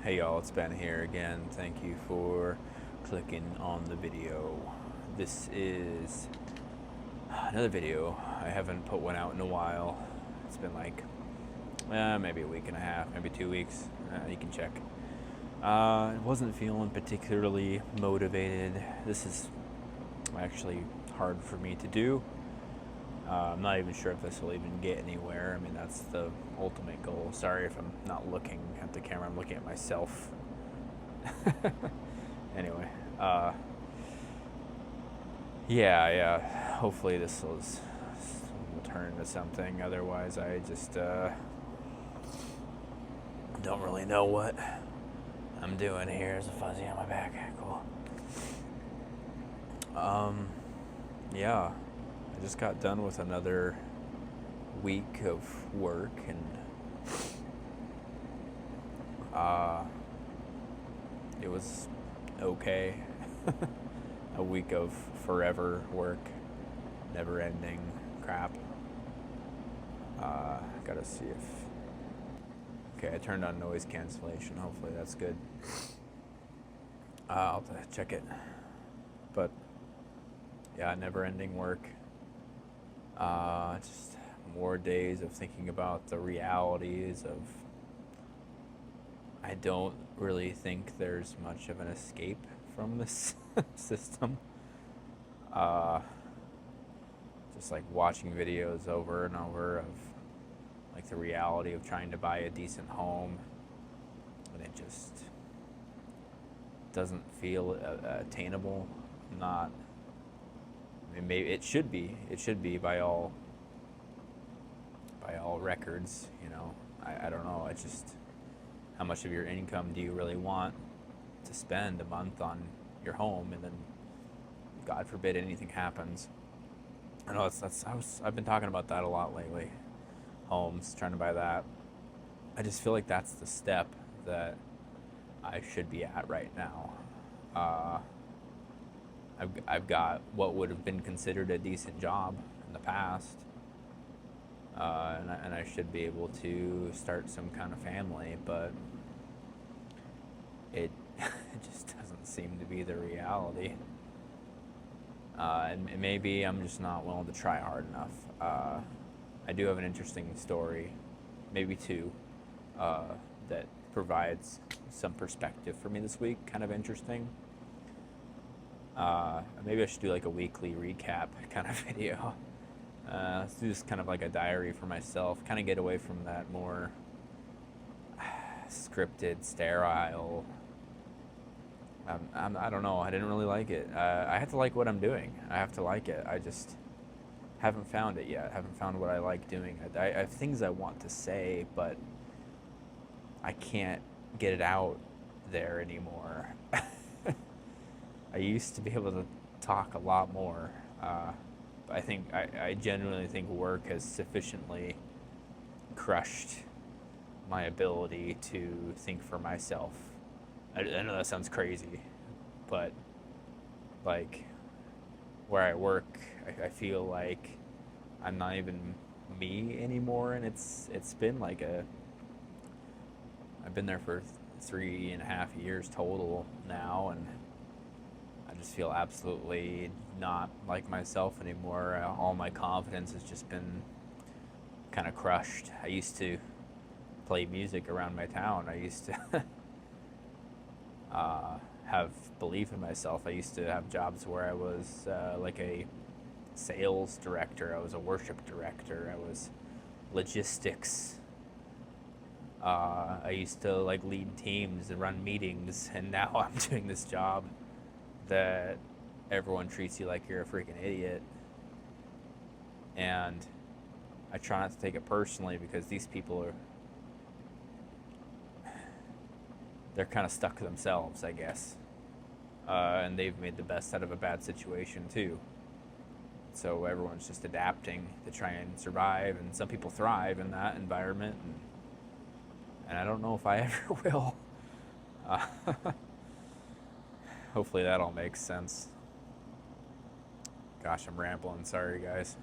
Hey y'all, it's Ben here again. Thank you for clicking on the video. This is another video. I haven't put one out in a while. It's been like maybe a week and a half, maybe 2 weeks. You can check. I wasn't feeling particularly motivated. This is actually hard for me to do. I'm not even sure if this will even get anywhere. I mean, that's the ultimate goal. Sorry if I'm not looking at the camera, I'm looking at myself. Anyway, yeah, hopefully this will turn into something. Otherwise, I just don't really know what I'm doing here. There's a fuzzy on my back. Cool. Yeah. I just got done with another week of work, and it was okay. A week of forever work, never ending crap. Gotta see if... Okay, I turned on noise cancellation. Hopefully that's good. I'll have to check it. But yeah, never ending work. Just more days of thinking about the realities of... I don't really think there's much of an escape from this system. Just like watching videos over and over of like the reality of trying to buy a decent home, and it just doesn't feel attainable. Not... I mean, maybe it should be by all records, you know. I don't know. It's just, how much of your income do you really want to spend a month on your home, and then God forbid anything happens. I know I've been talking about that a lot lately. Homes, trying to buy that. I just feel like that's the step that I should be at right now. I've got what would have been considered a decent job in the past, and I should be able to start some kind of family, but it just doesn't seem to be the reality. And maybe I'm just not willing to try hard enough. I do have an interesting story, maybe two, that provides some perspective for me this week. Kind of interesting. Maybe I should do like a weekly recap kind of video. Let's do this kind of like a diary for myself. Kind of get away from that more scripted, sterile... I don't know. I didn't really like it. I have to like what I'm doing. I have to like it. I just haven't found it yet. I haven't found what I like doing. I have things I want to say, but I can't get it out there anymore. I used to be able to talk a lot more. But I genuinely think work has sufficiently crushed my ability to think for myself. I know that sounds crazy, but like where I work, I feel like I'm not even me anymore, and it's been like I've been there for 3.5 years total now, and I just feel absolutely not like myself anymore. All my confidence has just been kind of crushed. I used to play music around my town. I used to have belief in myself. I used to have jobs where I was like a sales director. I was a worship director. I was logistics. I used to like lead teams and run meetings, and now I'm doing this job that everyone treats you like you're a freaking idiot. And I try not to take it personally, because these people they're kind of stuck to themselves, I guess. And they've made the best out of a bad situation too. So everyone's just adapting to try and survive, and some people thrive in that environment, and I don't know if I ever will. Hopefully that all makes sense. Gosh, I'm rambling. Sorry, guys.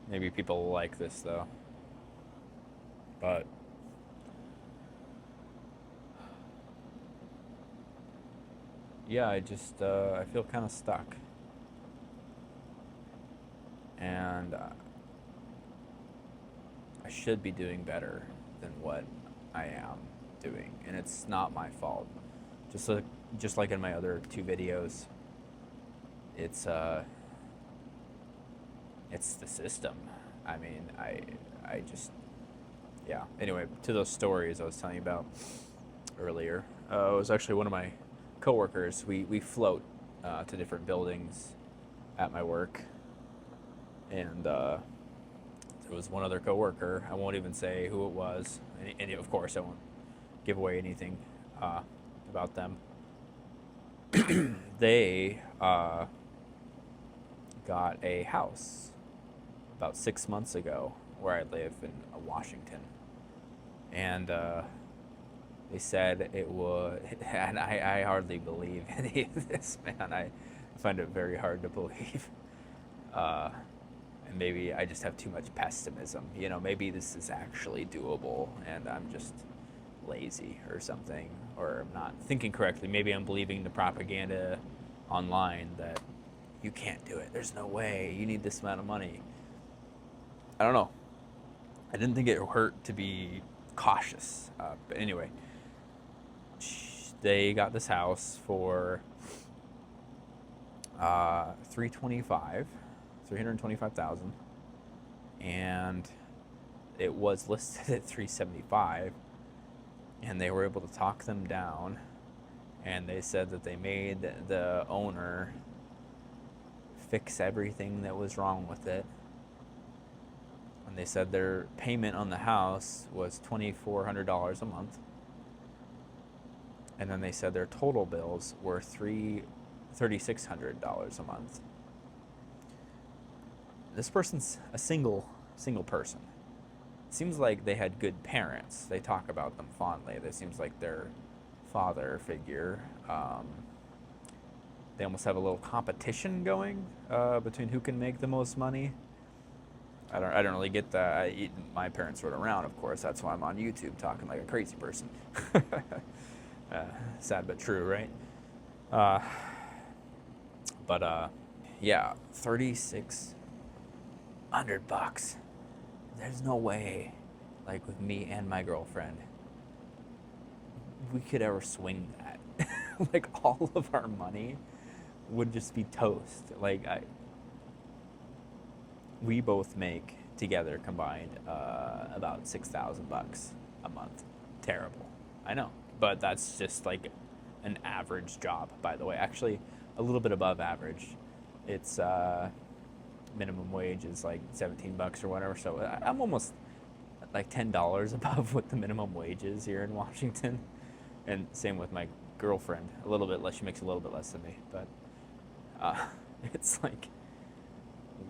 Maybe people will like this, though. But yeah, I feel kind of stuck, and I should be doing better than what I am doing, and it's not my fault. Just like just like in my other two videos, it's uh it's the system. I mean, I just yeah. Anyway, to those stories I was telling you about earlier. It was actually one of my coworkers. We float to different buildings at my work, and there was one other coworker. I won't even say who it was, and of course I won't give away anything uh, about them. They got a house about 6 months ago where I live in Washington, and they said it would, and I hardly believe any of this, man. I find it very hard to believe. Uh, and maybe I just have too much pessimism. You know, maybe this is actually doable, and I'm just lazy or something, or I'm not thinking correctly. Maybe I'm believing the propaganda online that you can't do it. There's no way. You need this amount of money. I don't know. I didn't think it would hurt to be cautious. But anyway, they got this house for 325,000, and it was listed at 375, and they were able to talk them down, and they said that they made the owner fix everything that was wrong with it. And they said their payment on the house was $2,400 a month. And then they said their total bills were $3,600 a month. This person's a single person. It seems like they had good parents. They talk about them fondly. It seems like their father figure. They almost have a little competition going between who can make the most money. I don't really get that. My parents weren't around, of course. That's why I'm on YouTube talking like a crazy person. Sad but true, right? Uh, but yeah, $3,600. There's no way, like with me and my girlfriend, we could ever swing that. Like all of our money would just be toast. We both make together combined about $6,000 a month. Terrible, I know, but that's just like an average job, by the way. Actually, a little bit above average. It's minimum wage is like $17 or whatever. So I'm almost like $10 above what the minimum wage is here in Washington, and same with my girlfriend. A little bit less. She makes a little bit less than me, but it's like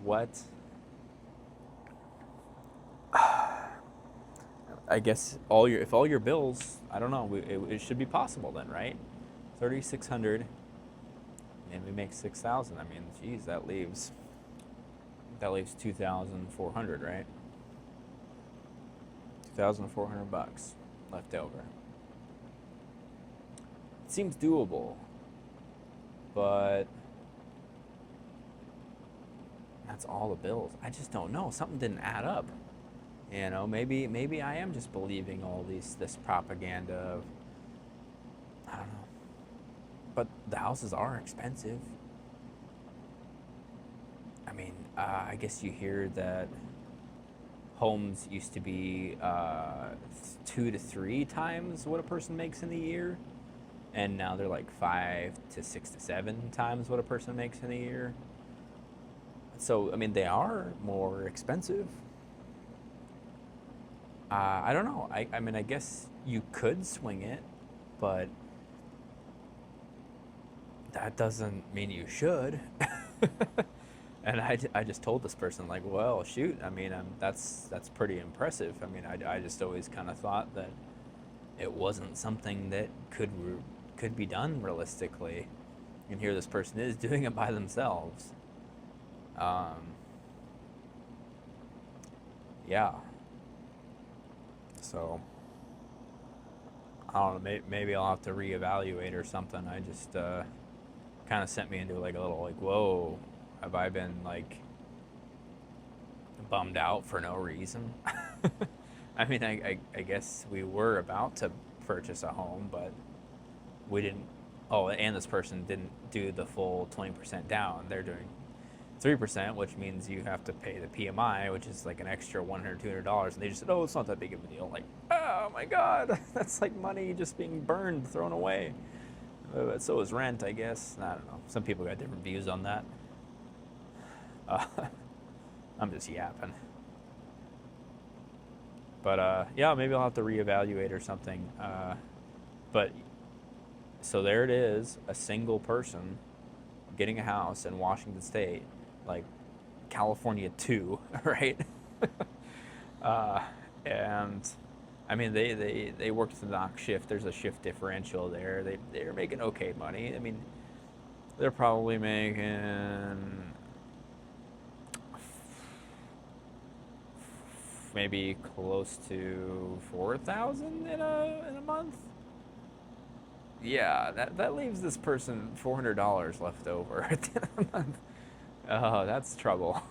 what. I guess if all your bills, I don't know, it should be possible then, right? 3,600, and we make 6,000. I mean, geez, that leaves 2,400, right? $2,400 left over. It seems doable, but that's all the bills. I just don't know. Something didn't add up. You know, maybe I am just believing all this propaganda of, I don't know. But the houses are expensive. I mean, I guess you hear that homes used to be 2 to 3 times what a person makes in a year, and now they're like 5 to 6 to 7 times what a person makes in a year. So I mean, they are more expensive. I don't know. I mean, I guess you could swing it, but that doesn't mean you should. And I just told this person, like, well, shoot. I mean, that's pretty impressive. I mean, I just always kind of thought that it wasn't something that could be done realistically. And here this person is doing it by themselves. Yeah. So I don't know. Maybe I'll have to reevaluate or something. I just kind of sent me into like a little like, whoa, have I been like bummed out for no reason? I mean, I guess we were about to purchase a home, but we didn't. Oh, and this person didn't do the full 20% down. They're doing 3%, which means you have to pay the PMI, which is like an extra $100, $200. And they just said, oh, it's not that big of a deal. Like, oh my God, that's like money just being burned, thrown away. But so is rent, I guess. I don't know. Some people got different views on that. Uh, I'm just yapping. But yeah, maybe I'll have to reevaluate or something. But so there it is, a single person getting a house in Washington State, like California 2, right? uh, and I mean, they worked the knock shift. There's a shift differential there. They're making okay money. I mean, they're probably making maybe close to 4,000 in a month. Yeah, that leaves this person $400 left over at the end of the month. Oh, that's trouble.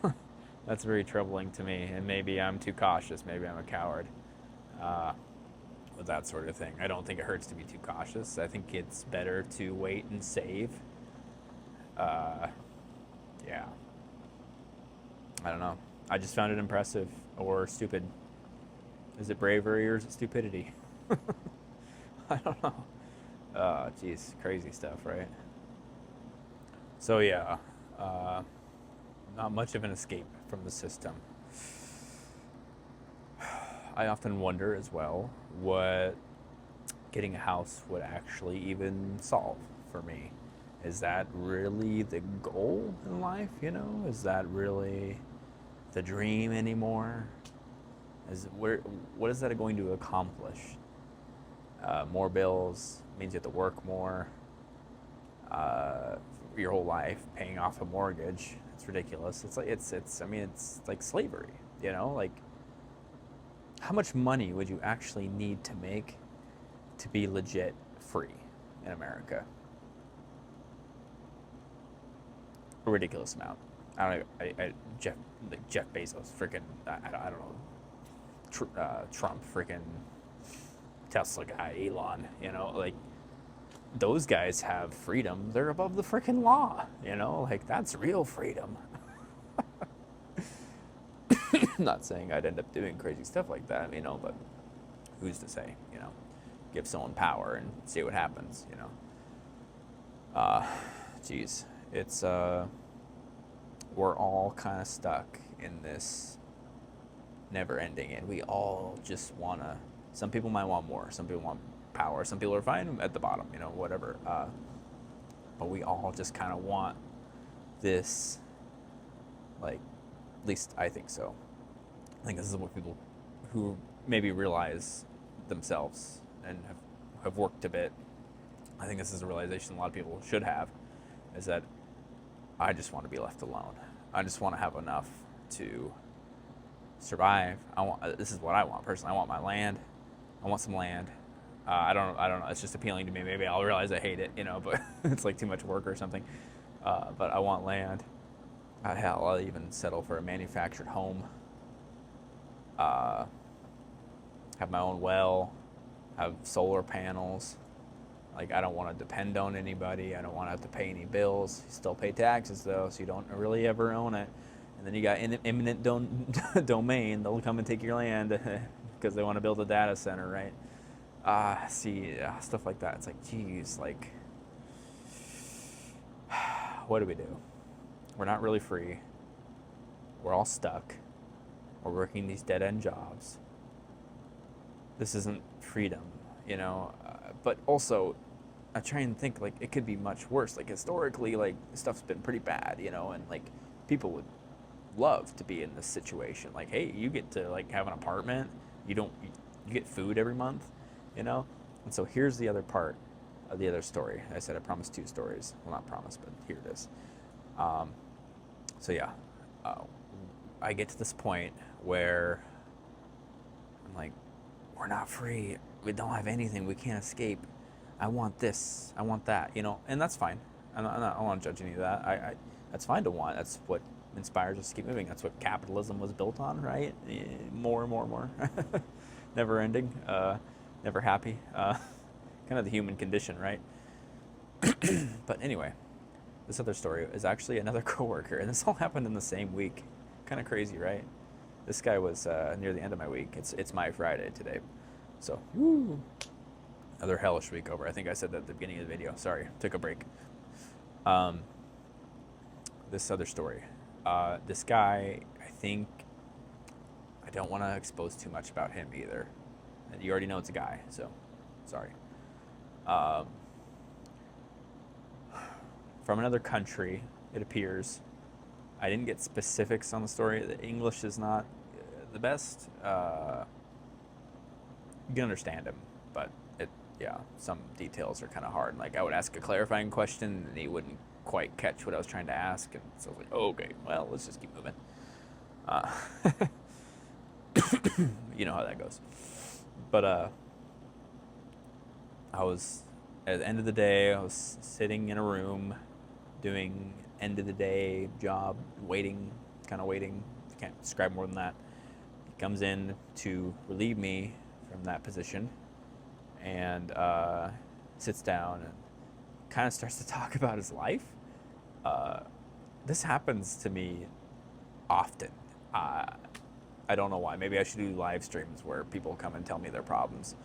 That's very troubling to me, and maybe I'm too cautious. Maybe I'm a coward uh, with that sort of thing. I don't think it hurts to be too cautious. I think it's better to wait and save. Uh, yeah, I don't know. I just found it impressive or stupid. Is it bravery or is it stupidity? I don't know. Geez, crazy stuff, right? So yeah, uh, not much of an escape from the system. I often wonder as well what getting a house would actually even solve for me. Is that really the goal in life? You know, is that really the dream anymore? What is that going to accomplish? More bills means you have to work more. Your whole life paying off a mortgage. It's ridiculous. It's like it's. I mean, it's like slavery. You know, like how much money would you actually need to make to be legit free in America? A ridiculous amount. I don't know. Jeff Bezos, freaking. I don't know. Trump, freaking Tesla guy, Elon. You know, like those guys have freedom. They're above the freaking law. You know, like that's real freedom. Not saying I'd end up doing crazy stuff like that, you know, but who's to say, you know? Give someone power and see what happens, you know. Geez, it's we're all kind of stuck in this never ending, and we all just wanna. Some people might want more. Some people want power. Some people are fine at the bottom, you know, whatever. But we all just kind of want this, like, at least I think so. I think this is what people who maybe realize themselves and have worked a bit. I think this is a realization a lot of people should have, is that I just want to be left alone. I just want to have enough to survive. This is what I want personally. I want my land. I want some land. I don't know. It's just appealing to me. Maybe I'll realize I hate it, you know, but it's like too much work or something. But I want land. Hell, I'll even settle for a manufactured home. Have my own well. Have solar panels. Like, I don't want to depend on anybody. I don't want to have to pay any bills. You still pay taxes, though, so you don't really ever own it. And then you got eminent domain. They'll come and take your land because they want to build a data center, right? Stuff like that. It's like, geez, like, what do we do? We're not really free. We're all stuck. We're working these dead-end jobs. This isn't freedom, you know? But also, I try and think, like, it could be much worse. Like, historically, like, stuff's been pretty bad, you know? And, like, people would love to be in this situation. Like, hey, you get to, like, have an apartment. You get food every month, you know? And so here's the other part of the other story. I said I promised 2 stories. Well, not promised, but here it is. So yeah, I get to this point where I'm like, we're not free. We don't have anything. We can't escape. I want this. I want that, you know, and that's fine. I don't want to judge any of that. That's fine to want. That's what inspires us to keep moving. That's what capitalism was built on, right? More and more and more. Never ending, never happy. Kind of the human condition, right? But anyway, this other story is actually another coworker, and this all happened in the same week. Kind of crazy, right? This guy was near the end of my week. It's my Friday today, so woo, another hellish week over. I think I said that at the beginning of the video. Sorry, took a break. This other story. This guy, I think, I don't want to expose too much about him either. And you already know it's a guy, so sorry. From another country, it appears. I didn't get specifics on the story. The English is not the best. You can understand him, but some details are kind of hard. Like I would ask a clarifying question, and he wouldn't quite catch what I was trying to ask, and so I was like, oh, okay, well, let's just keep moving. You know how that goes. But I was at the end of the day. I was sitting in a room, doing end of the day job, waiting. Can't describe more than that. He comes in to relieve me from that position, and sits down and kind of starts to talk about his life. This happens to me often. I don't know why. Maybe I should do live streams where people come and tell me their problems.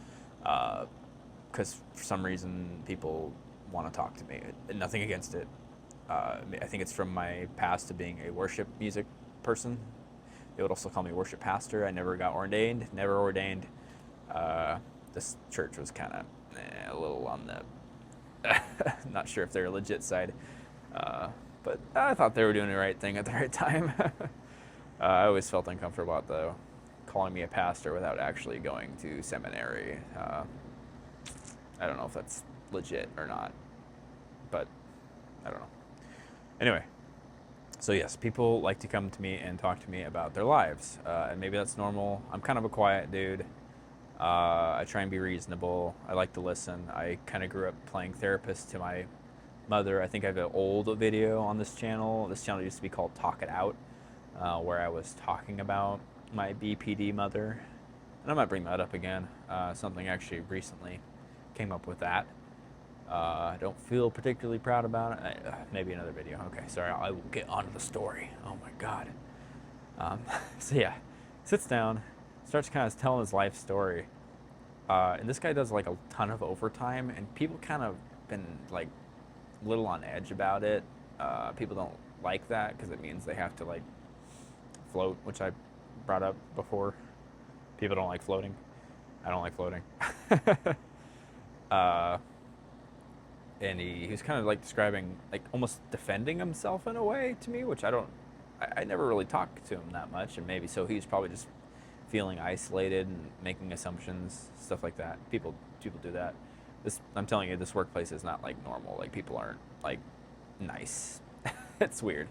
Because for some reason, people want to talk to me. Nothing against it. I think it's from my past to being a worship music person. They would also call me worship pastor. I never got ordained. This church was kind of a little on the not sure if they're a legit side. But I thought they were doing the right thing at the right time. I always felt uncomfortable about calling me a pastor without actually going to seminary. I don't know if that's legit or not, but I don't know. Anyway, so yes, people like to come to me and talk to me about their lives, and maybe that's normal. I'm kind of a quiet dude. I try and be reasonable. I like to listen. I kind of grew up playing therapist to my mother. I think I have an old video on this channel. This channel used to be called Talk It Out, where I was talking about my BPD mother. And I might bring that up again. Something actually recently came up with that. I don't feel particularly proud about it. Maybe another video. Okay, sorry. I will get on to the story. Oh my God. So yeah, sits down, starts kind of telling his life story. And this guy does like a ton of overtime, and people kind of been like a little on edge about it. People don't like that because it means they have to like float, which I brought up before. People don't like floating. I don't like floating. And he was kind of like describing, like almost defending himself in a way to me, which I never really talked to him that much, and maybe so he's probably just feeling isolated and making assumptions, stuff like that. People do that. I'm telling you, this workplace is not like normal. Like people aren't like nice. It's weird.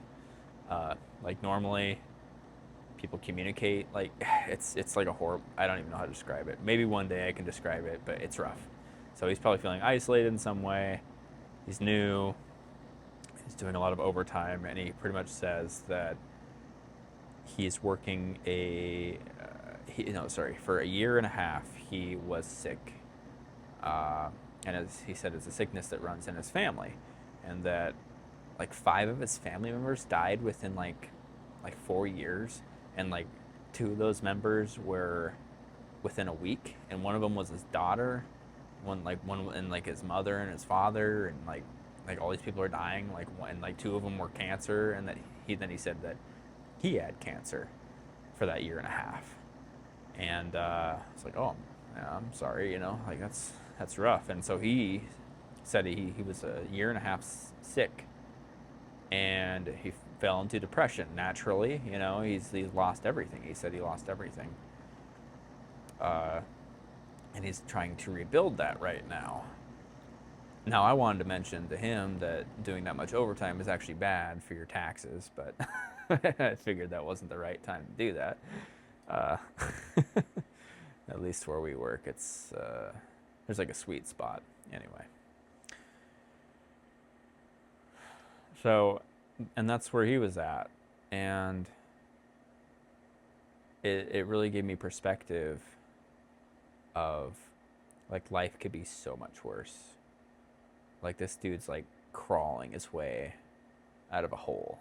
Like normally people communicate like it's like a horrible, I don't even know how to describe it. Maybe one day I can describe it, but it's rough. So he's probably feeling isolated in some way. He's new. He's doing a lot of overtime, and he pretty much says that he's working for a year and a half he was sick. And as he said, it's a sickness that runs in his family, and that like 5 of his family members died within like 4 years, and like 2 of those members were within a week, and one of them was his daughter, one and like his mother and his father, and like all these people are dying, and like 2 of them were cancer, and that he said that he had cancer for that year and a half. And it's like, oh, yeah, I'm sorry, like that's rough. And so he said he was a year and a half sick, and he fell into depression naturally. He's lost everything. He said he lost everything, and he's trying to rebuild that right now. Now, I wanted to mention to him that doing that much overtime is actually bad for your taxes, but I figured that wasn't the right time to do that. At least where we work, it's there's like a sweet spot. Anyway, So, and that's where he was at. And it really gave me perspective of like life could be so much worse. Like this dude's like crawling his way out of a hole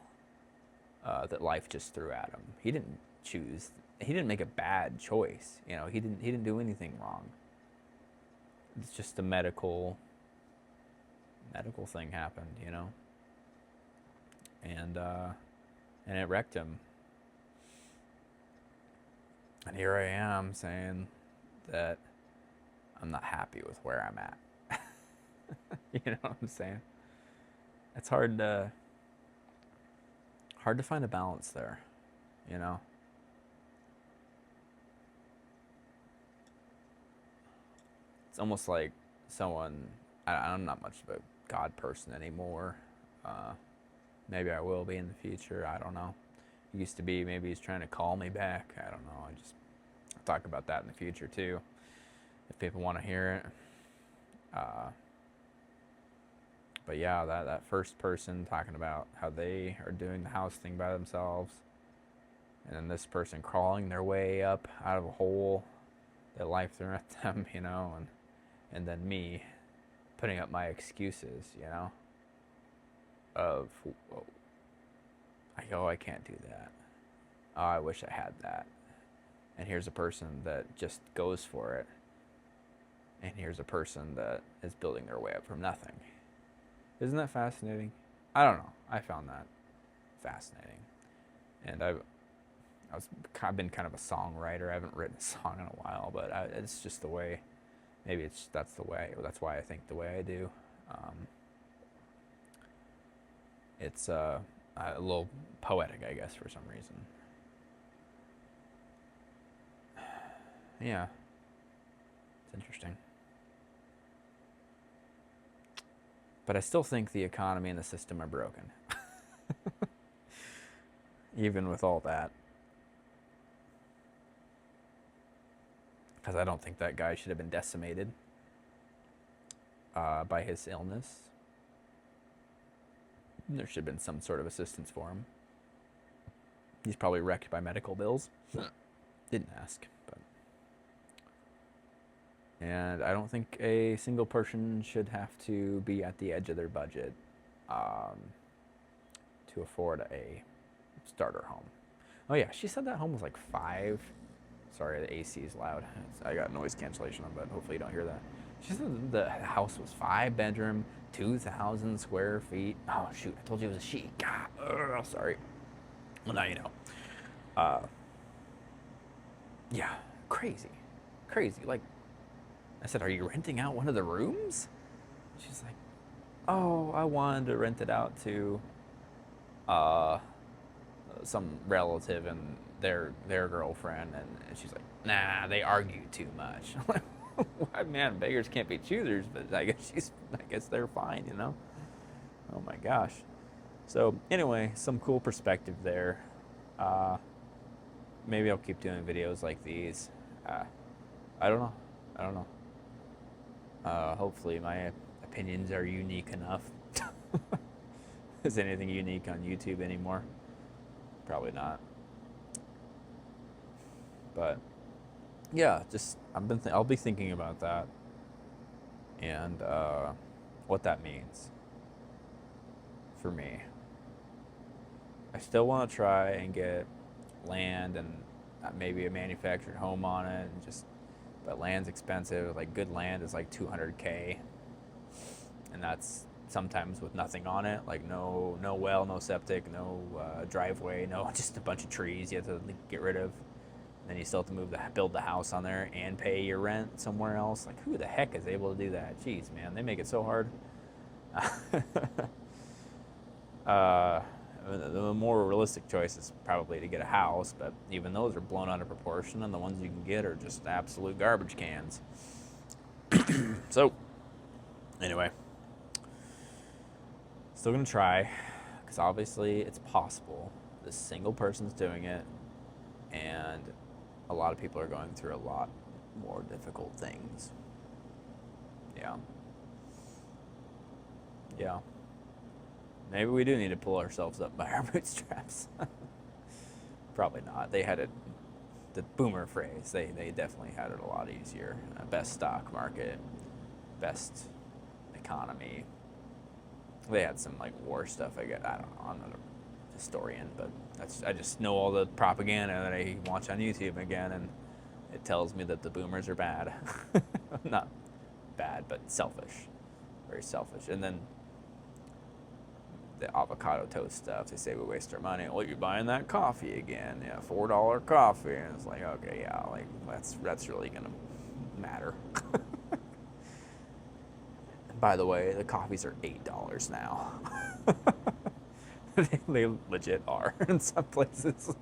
that life just threw at him. He didn't choose. He didn't make a bad choice. You know, he didn't do anything wrong. It's just a medical thing happened. You know, and it wrecked him. And here I am saying that I'm not happy with where I'm at. You know what I'm saying? It's hard to find a balance there, you know? It's almost like someone, I'm not much of a God person anymore. Maybe I will be in the future. I don't know. Used to be, maybe he's trying to call me back. I don't know. I'll talk about that in the future too, if people want to hear it. But yeah, that first person talking about how they are doing the house thing by themselves, and then this person crawling their way up out of a hole that life threw at them, you know, and then me putting up my excuses, you know, of, I can't do that. Oh, I wish I had that. And here's a person that just goes for it. And here's a person that is building their way up from nothing. Isn't that fascinating? I don't know. I found that fascinating. And I've been kind of a songwriter. I haven't written a song in a while, but it's just the way. Maybe that's the way. That's why I think the way I do. It's a little poetic, I guess, for some reason. Yeah, it's interesting. But I still think the economy and the system are broken. Even with all that. Because I don't think that guy should have been decimated by his illness. There should have been some sort of assistance for him. He's probably wrecked by medical bills. Didn't ask, but. And I don't think a single person should have to be at the edge of their budget to afford a starter home. Oh yeah, she said that home was like 5. Sorry, the AC is loud. I got noise cancellation on, but hopefully you don't hear that. She said the house was 5-bedroom, 2,000 square feet. Oh shoot, I told you it was a she. God, sorry. Well, now you know. Yeah, crazy. Like, I said, are you renting out one of the rooms? She's like, oh, I wanted to rent it out to some relative and their girlfriend. And she's like, nah, they argue too much. I'm like, why, man, beggars can't be choosers, but I guess they're fine, you know? Oh my gosh. So anyway, some cool perspective there. Maybe I'll keep doing videos like these. I don't know. Hopefully my opinions are unique enough. Is anything unique on YouTube anymore? Probably not. But yeah, just I'll be thinking about that and what that means for me. I still want to try and get land and maybe a manufactured home on it, and but land's expensive. Like good land is like $200K, and that's sometimes with nothing on it, like no well, no septic, no driveway, no just a bunch of trees you have to get rid of. Then you still have to build the house on there and pay your rent somewhere else. Like who the heck is able to do that? Jeez, man, they make it so hard. The more realistic choice is probably to get a house, but even those are blown out of proportion, and the ones you can get are just absolute garbage cans. So, anyway, still gonna try, because obviously it's possible. This single person's doing it, and a lot of people are going through a lot more difficult things. Yeah. Maybe we do need to pull ourselves up by our bootstraps. Probably not. They had it, the boomer phrase. They definitely had it a lot easier. Best stock market, best economy. They had some like war stuff. I don't know. I'm not a historian, but I just know all the propaganda that I watch on YouTube again, and it tells me that the boomers are bad. Not bad, but selfish. Very selfish. And then the avocado toast stuff. They say we waste our money. Well, you're buying that coffee again. Yeah, $4 coffee. And it's like, okay, yeah, like that's really gonna matter. By the way, the coffees are $8 now. They legit are in some places.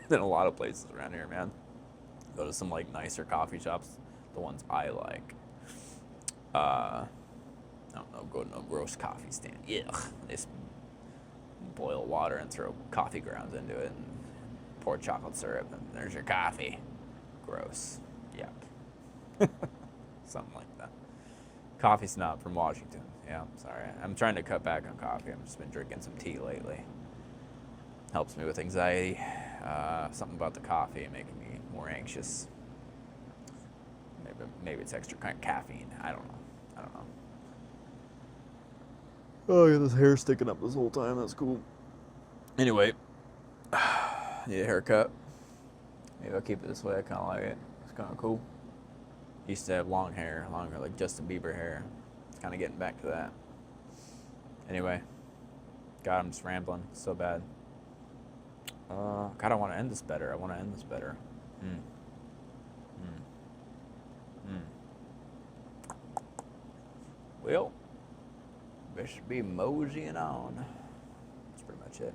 In a lot of places around here, man. Go to some like nicer coffee shops, the ones I like. I don't know, go to no gross coffee stand. Ugh. They just boil water and throw coffee grounds into it and pour chocolate syrup and there's your coffee. Gross. Yuck. Something like that. Coffee snob from Washington. Yeah, sorry. I'm trying to cut back on coffee. I've just been drinking some tea lately. Helps me with anxiety. Something about the coffee making me more anxious. Maybe it's extra kind of caffeine. I don't know. Oh, I got this hair sticking up this whole time. That's cool. Anyway, need a haircut. Maybe I'll keep it this way. I kind of like it. It's kind of cool. Used to have longer, like Justin Bieber hair. Kind of getting back to that. Anyway, God, I'm just rambling so bad. God, I want to end this better. Well, best be moseying on. That's pretty much it.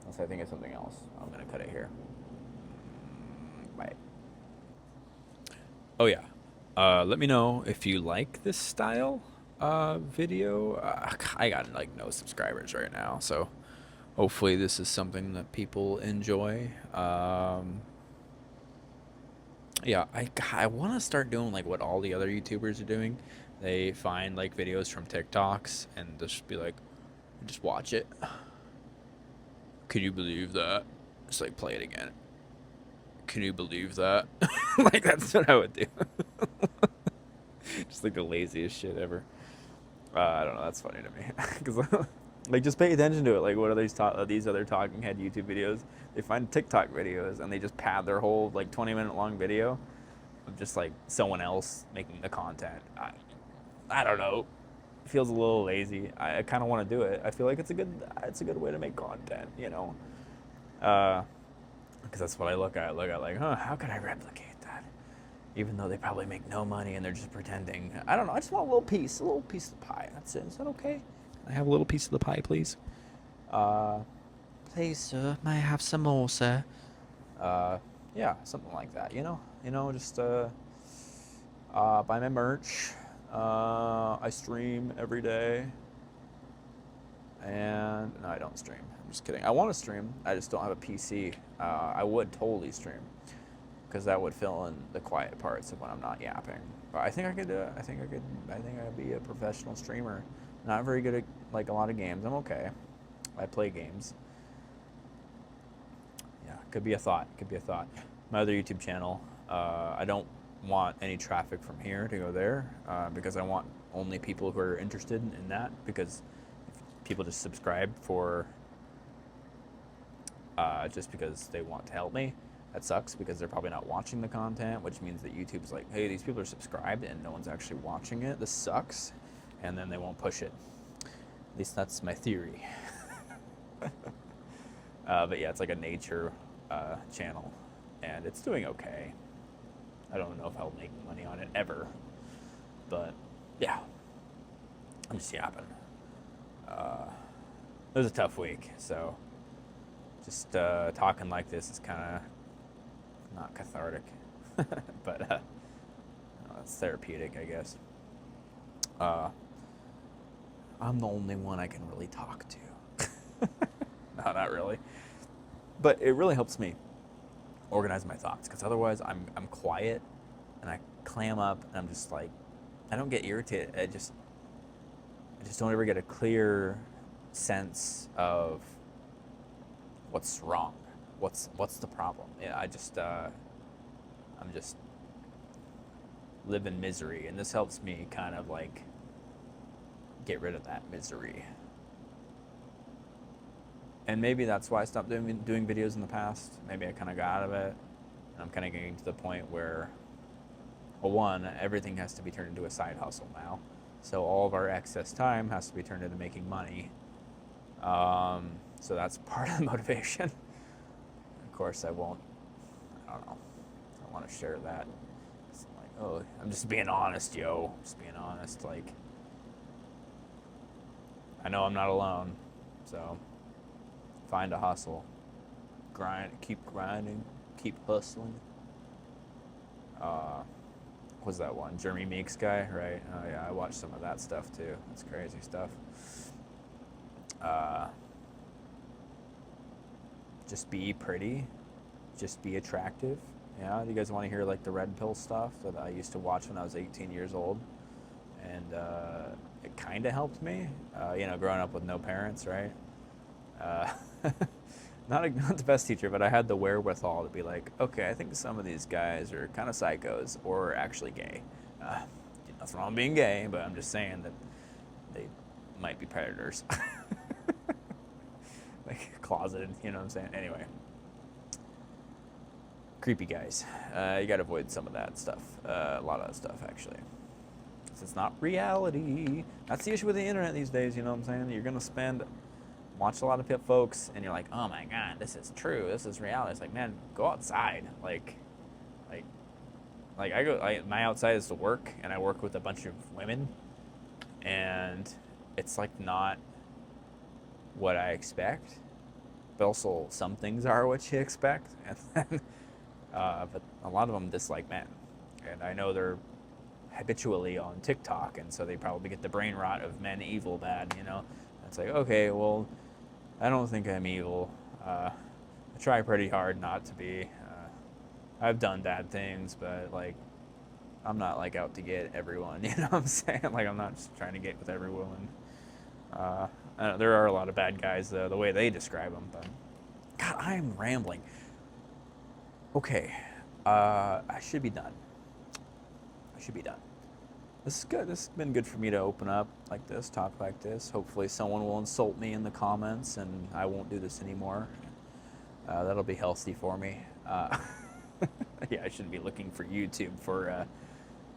Unless I think of something else. I'm going to cut it here. Bye. Oh, yeah. Let me know if you like this style video. I got like no subscribers right now, so hopefully this is something that people enjoy. Yeah, I want to start doing like what all the other YouTubers are doing. They find like videos from TikToks and just be like, just watch it. Can you believe that? Just like play it again. Can you believe that? Like that's what I would do. Just like the laziest shit ever. I don't know. That's funny to me because like just pay attention to it. Like what are these other talking head YouTube videos? They find TikTok videos and they just pad their whole like 20-minute long video of just like someone else making the content. I don't know. It feels a little lazy. I kind of want to do it. I feel like it's a good way to make content, you know. Because that's what I look at. Like, how can I replicate that? Even though they probably make no money and they're just pretending. I don't know. I just want a little piece of the pie. That's it. Is that okay? Can I have a little piece of the pie, please? Please, sir. May I have some more, sir? Yeah, something like that. You know, just buy my merch. I stream every day. And no, I don't stream. I'm just kidding. I want to stream. I just don't have a PC. I would totally stream because that would fill in the quiet parts of when I'm not yapping. But I think I could do it. I think I'd be a professional streamer. Not very good at like a lot of games. I'm okay. I play games. Yeah, could be a thought. My other YouTube channel. I don't want any traffic from here to go there because I want only people who are interested in that, because if people just subscribe for just because they want to help me, that sucks because they're probably not watching the content, which means that YouTube's like, hey, these people are subscribed and no one's actually watching it. This sucks. And then they won't push it. At least that's my theory. But yeah, it's like a nature channel and it's doing okay. I don't know if I'll make money on it ever, but yeah, I'm just yapping. It was a tough week, so just talking like this is kind of not cathartic, but it's therapeutic, I guess. I'm the only one I can really talk to. No, not really, but it really helps me organize my thoughts, because otherwise I'm quiet and I clam up and I'm just like, I don't get irritated. I just just don't ever get a clear sense of what's wrong, what's the problem. Yeah, I'm just live in misery, and this helps me kind of like get rid of that misery. And maybe that's why I stopped doing videos in the past. Maybe I kind of got out of it, and I'm kind of getting to the point where, well, one, everything has to be turned into a side hustle now, so all of our excess time has to be turned into making money. So that's part of the motivation. Of course, I don't know, I want to share that. It's like, oh, I'm just being honest, yo. Just being honest. Like, I know I'm not alone, so find a hustle. Grind, keep grinding, keep hustling. Was that one Jeremy Meeks guy, right? Oh yeah, I watched some of that stuff too. That's crazy stuff. Just be pretty, just be attractive. Yeah, do you guys want to hear like the red pill stuff that I used to watch when I was 18 years old? And it kind of helped me, growing up with no parents, right? Not the best teacher, but I had the wherewithal to be like, okay, I think some of these guys are kind of psychos or actually gay. Nothing wrong with being gay, but I'm just saying that they might be predators. Like closeted, you know what I'm saying? Anyway. Creepy guys. You gotta avoid some of that stuff. A lot of that stuff, actually. It's not reality. That's the issue with the internet these days, you know what I'm saying? You're gonna watch a lot of folks, and you're like, oh my god, this is true, this is reality. It's like, man, go outside. Like my outside is to work, and I work with a bunch of women, and it's like not what I expect, but also some things are what you expect, and then, but a lot of them dislike men, and I know they're habitually on TikTok, and so they probably get the brain rot of men evil bad, you know. It's like, okay, well, I don't think I'm evil. I try pretty hard not to be. I've done bad things, but like, I'm not like out to get everyone, you know what I'm saying? Like, I'm not just trying to get with every woman. There are a lot of bad guys, though, the way they describe them, but God, I am rambling. Okay, I should be done. This is good. This has been good for me to open up like this, talk like this. Hopefully someone will insult me in the comments and I won't do this anymore. That'll be healthy for me. Yeah, I shouldn't be looking for YouTube for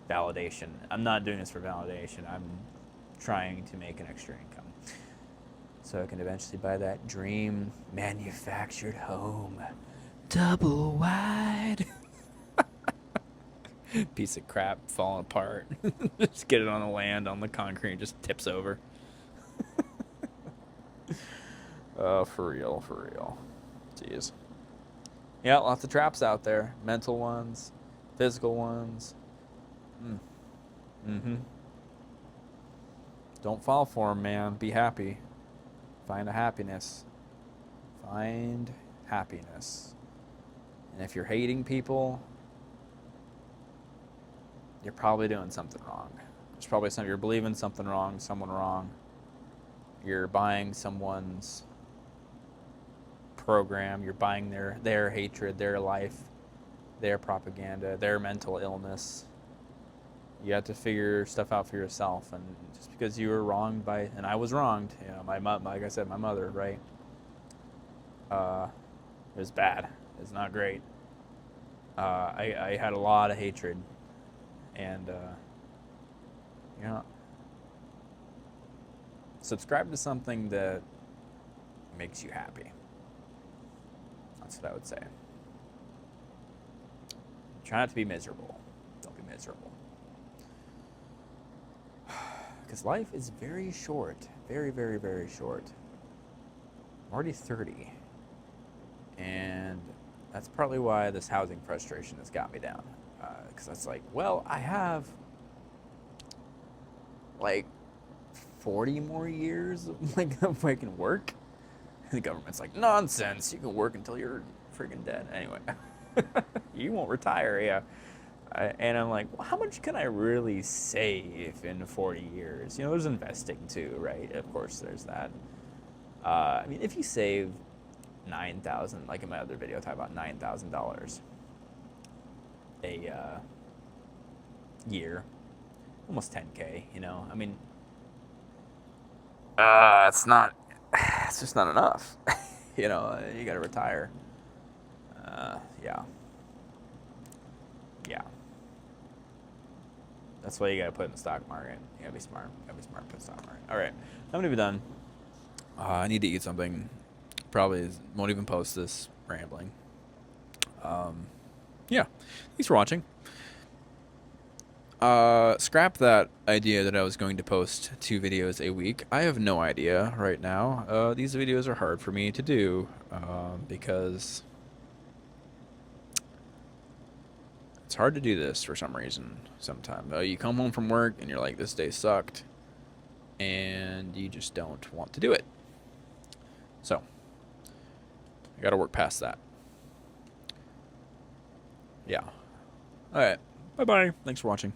validation. I'm not doing this for validation. I'm trying to make an extra income so I can eventually buy that dream manufactured home. Double wide. Piece of crap falling apart. Just get it on the land, on the concrete, and just tips over. Oh, for real. Jeez. Yeah, lots of traps out there. Mental ones, physical ones. Don't fall for them, man. Be happy. Find happiness. And if you're hating people, you're probably doing something wrong. You're believing something wrong, someone wrong. You're buying someone's program. You're buying their hatred, their life, their propaganda, their mental illness. You have to figure stuff out for yourself. And just because you were wronged and I was wronged, you know, like I said, my mother, right? It was bad. It's not great. I had a lot of hatred. And, subscribe to something that makes you happy. That's what I would say. Try not to be miserable. Don't be miserable. Because life is very short. Very, very, very short. I'm already 30. And that's partly why this housing frustration has got me down. Because it's like, well, I have like 40 more years of I can work. And the government's like, nonsense, you can work until you're freaking dead. Anyway, you won't retire, yeah. And I'm like, well, how much can I really save in 40 years? You know, there's investing too, right? Of course, there's that. I mean, if you save 9,000, like in my other video, I talk about $9,000 a year, almost 10K. You know, I mean, it's not, it's just not enough. You know, you got to retire. Yeah, yeah. That's why you got to put in the stock market. You got to be smart. You got to be smart. Put in the stock market. All right, I'm gonna be done. I need to eat something. Probably won't even post this rambling. Yeah. Thanks for watching. Scrap that idea that I was going to post 2 videos a week. I have no idea right now. These videos are hard for me to do because it's hard to do this for some reason sometimes. You come home from work and you're like, this day sucked, and you just don't want to do it. So, I gotta work past that. Yeah. Alright. Bye-bye. Thanks for watching.